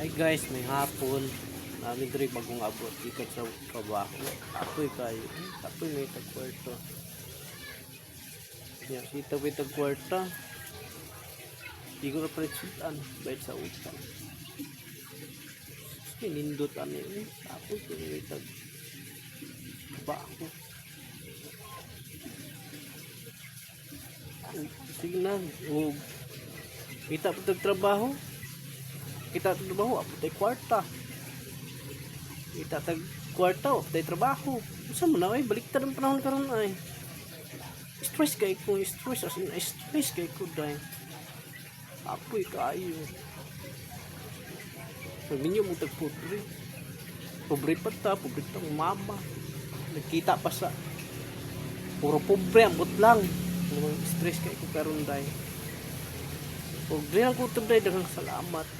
Hi guys, may hapon. Namin diri bagong abot ikat sa trabaho. Apoy kayo. Apoy may tagkwarto. Yan, kita may tagkwarta. Di ko na paritsutan. Bayad sa utang. Nindot ano yun. Apoy ko may tagtrabaho. Sige na. O, kita po tagtrabaho. Kita trabaho, apotay kwarta. Kita tag kwarta, apotay trabaho. Usa mo na ay baliktad ang panahon karon ay. Stress kay ko, stress as in stress kay ko dai. Apoy kayo. Sabi niyo mo tag pobre. Pobre pa ta, pobre ta mama. Nagkita pa sa puro pobre ang lang. Stress kay ko karon dai. Pobre ang ko dai daghang salamat.